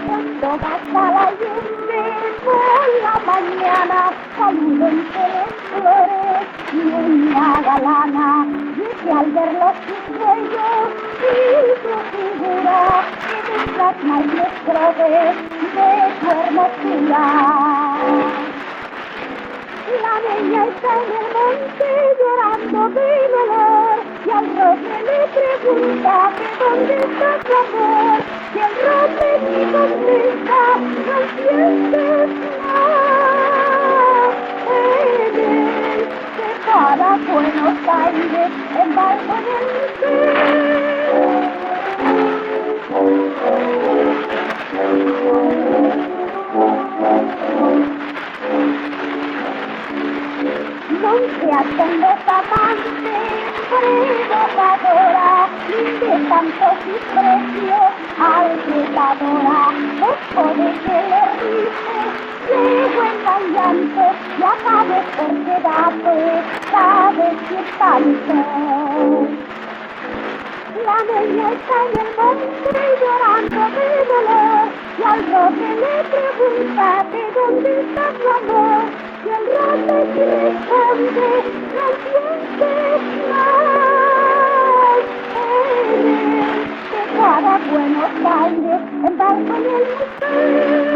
Cuando pasa la lluvia por la mañana, caliente flores y una galana, y que al verlos sus cuellos y su figura, que plasma el nuestro de su hermosura. La niña está en el monte llorando de dolor, y al roble le pregunta que dónde está su amor, y el roble le contesta, no sientes más. Él se para Buenos Aires, embarcó en el ser. Non se attende amante, provocadora, de tanto desprecio alrededora, después de que le dice, luego en llanto, y acabe por quedarse, sabe que tanto. La niña está en el monte llorando de dolor, y al roble le pregunta de dónde está su amor, y el roble le responde, no sientes más. Él se para Buenos Aires, embarcó en el museo.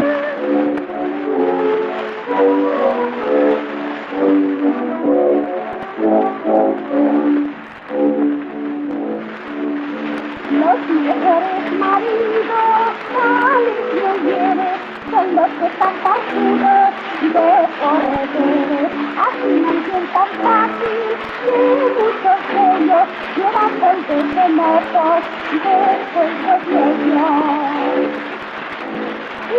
Los mejores maridos, cuales no vienen, son los que están parcidos de corredores. Así no es tan fácil, y muchos de ellos llevan 20 motos después de ellos.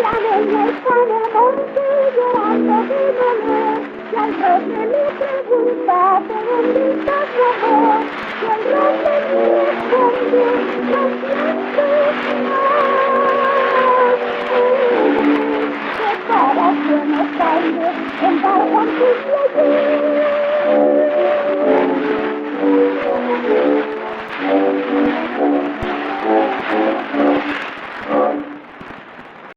La niña está en el monte llorando de dolor, y al roble le pregunta de dónde está su amor, y el roble le responde, no sientes más. Se para Buenos Aires, embarcan sus playas.